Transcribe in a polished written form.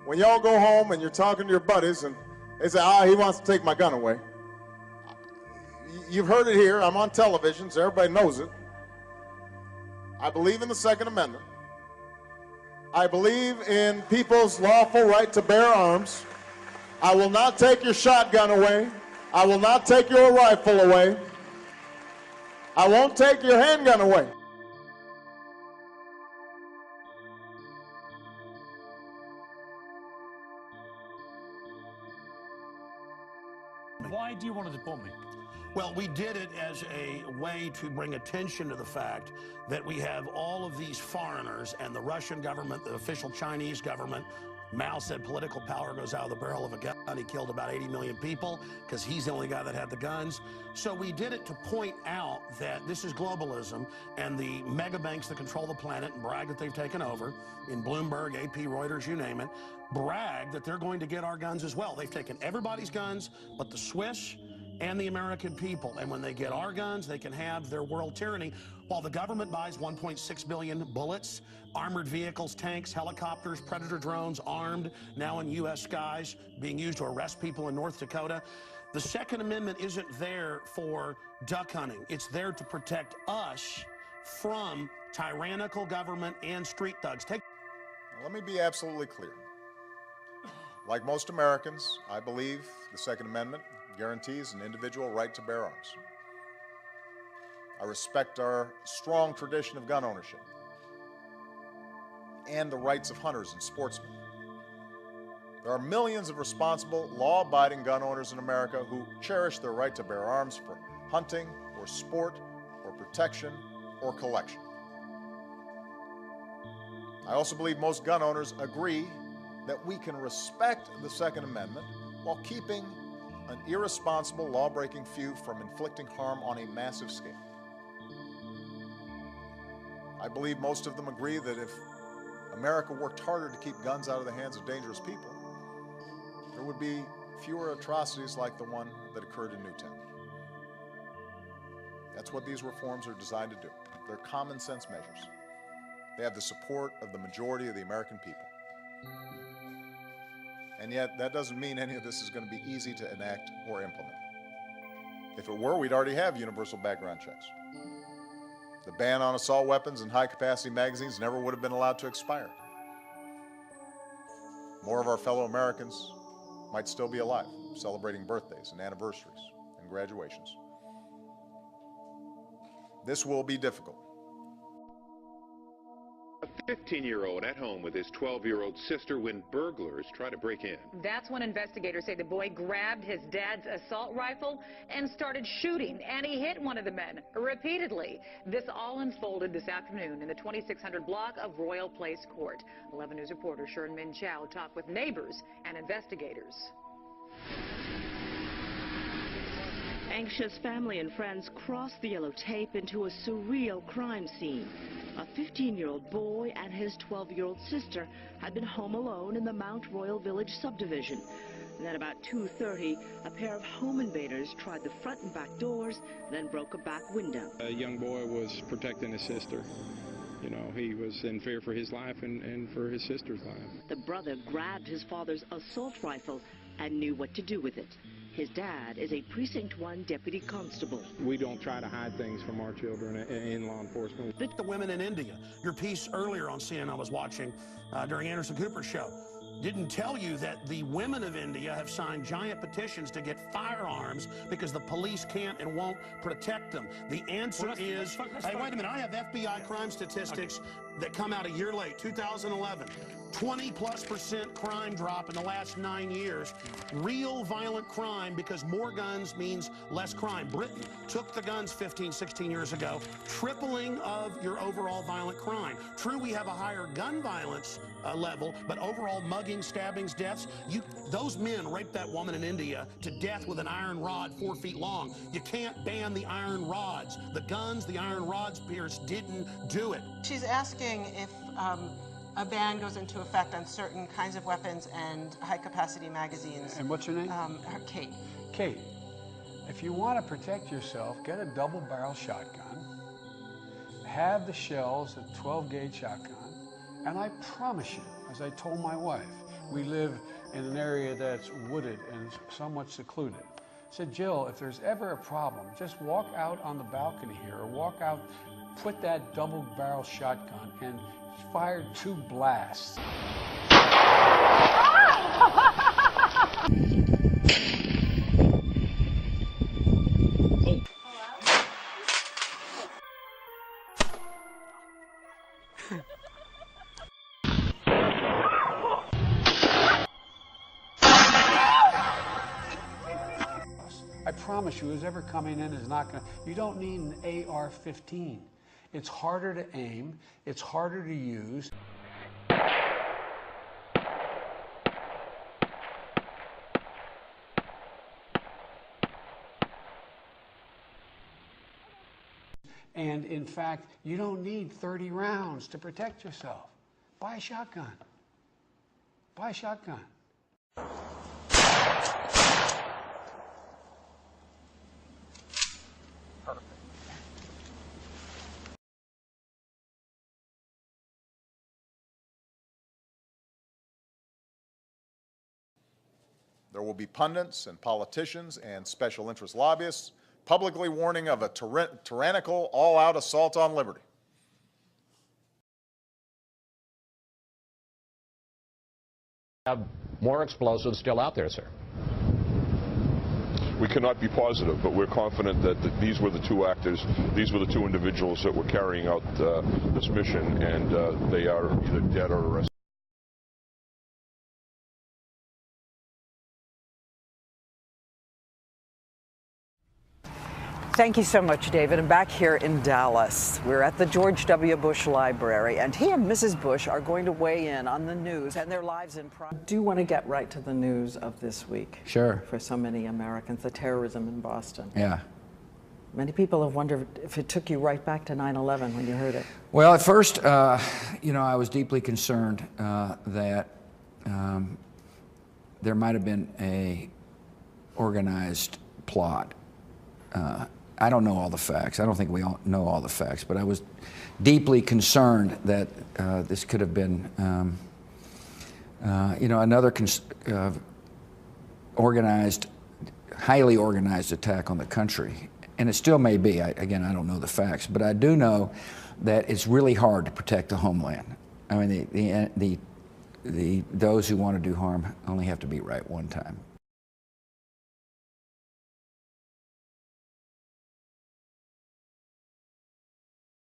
when y'all go home and you're talking to your buddies and they say, he wants to take my gun away. You've heard it here. I'm on television, so everybody knows it. I believe in the Second Amendment. I believe in people's lawful right to bear arms. I will not take your shotgun away. I will not take your rifle away. I won't take your handgun away. Why do you want to deport me? Well, we did it as a way to bring attention to the fact that we have all of these foreigners and the Russian government, the official Chinese government. Mao said political power goes out of the barrel of a gun. He killed about 80 million people because he's the only guy that had the guns. So we did it to point out that this is globalism, and the mega banks that control the planet and brag that they've taken over, in Bloomberg, AP, Reuters, you name it, brag that they're going to get our guns as well. They've taken everybody's guns but the Swiss and the American people. And when they get our guns, they can have their world tyranny. While the government buys 1.6 billion bullets, armored vehicles, tanks, helicopters, Predator drones, armed, now in U.S. skies, being used to arrest people in North Dakota. The Second Amendment isn't there for duck hunting. It's there to protect us from tyrannical government and street thugs. Now, let me be absolutely clear. Like most Americans, I believe the Second Amendment guarantees an individual right to bear arms. I respect our strong tradition of gun ownership and the rights of hunters and sportsmen. There are millions of responsible, law-abiding gun owners in America who cherish their right to bear arms for hunting or sport or protection or collection. I also believe most gun owners agree that we can respect the Second Amendment while keeping an irresponsible, law-breaking few from inflicting harm on a massive scale. I believe most of them agree that if America worked harder to keep guns out of the hands of dangerous people, there would be fewer atrocities like the one that occurred in Newtown. That's what these reforms are designed to do. They're common sense measures. They have the support of the majority of the American people. And yet, that doesn't mean any of this is going to be easy to enact or implement. If it were, we'd already have universal background checks. The ban on assault weapons and high-capacity magazines never would have been allowed to expire. More of our fellow Americans might still be alive, celebrating birthdays and anniversaries and graduations. This will be difficult. A 15-year-old at home with his 12-year-old sister when burglars try to break in. That's when investigators say the boy grabbed his dad's assault rifle and started shooting, and he hit one of the men repeatedly. This all unfolded this afternoon in the 2600 block of Royal Place Court. 11 News reporter Sharon Min Chow talked with neighbors and investigators. Anxious family and friends crossed the yellow tape into a surreal crime scene. A 15-year-old boy and his 12-year-old sister had been home alone in the Mount Royal Village subdivision. And at about 2:30, a pair of home invaders tried the front and back doors, then broke a back window. A young boy was protecting his sister. You know, he was in fear for his life and for his sister's life. The brother grabbed his father's assault rifle and knew what to do with it. His dad is a Precinct 1 deputy constable. We don't try to hide things from our children in law enforcement. Think the women in India. Your piece earlier on CNN I was watching during Anderson Cooper's show didn't tell you that the women of India have signed giant petitions to get firearms because the police can't and won't protect them. The answer is, hey, wait a minute, I have FBI crime statistics that come out a year late, 2011. 20+% crime drop in the last 9 years. Real violent crime, because more guns means less crime. Britain took the guns 15, 16 years ago, tripling of your overall violent crime. True, we have a higher gun violence level, but overall muggings, stabbings, deaths, those men raped that woman in India to death with an iron rod 4 feet long. You can't ban the iron rods. The guns, the iron rods, Pierce, didn't do it. She's asking if a ban goes into effect on certain kinds of weapons and high-capacity magazines. And what's her name? Kate. Kate, if you want to protect yourself, get a double-barrel shotgun, have the shells, a 12-gauge shotgun, and I promise you, as I told my wife, We live in an area that's wooded and somewhat secluded. I said, Jill, if there's ever a problem, just walk out on the balcony here or walk out, put that double-barrel shotgun and fire 2 blasts. I promise you, who's ever coming in is not going to, you don't need an AR-15. It's harder to aim, it's harder to use. And in fact, you don't need 30 rounds to protect yourself. Buy a shotgun. Buy a shotgun. There will be pundits and politicians and special interest lobbyists publicly warning of a tyrannical, all-out assault on liberty. Have more explosives still out there, sir? We cannot be positive, but we're confident that these were the 2 actors, these were the 2 individuals that were carrying out this mission, and they are either dead or arrested. Thank you so much, David. I'm back here in Dallas. We're at the George W. Bush Library, and he and Mrs. Bush are going to weigh in on the news and their lives in progress. I do want to get right to the news of this week. Sure. For so many Americans, the terrorism in Boston. Yeah. Many people have wondered if it took you right back to 9/11 when you heard it. Well, at first, you know, I was deeply concerned that there might have been a organized plot. I don't know all the facts. I don't think we all know all the facts, but I was deeply concerned that this could have been, you know, another organized, highly organized attack on the country. And it still may be. Again, I don't know the facts, but I do know that it's really hard to protect the homeland. I mean, those who want to do harm only have to be right one time.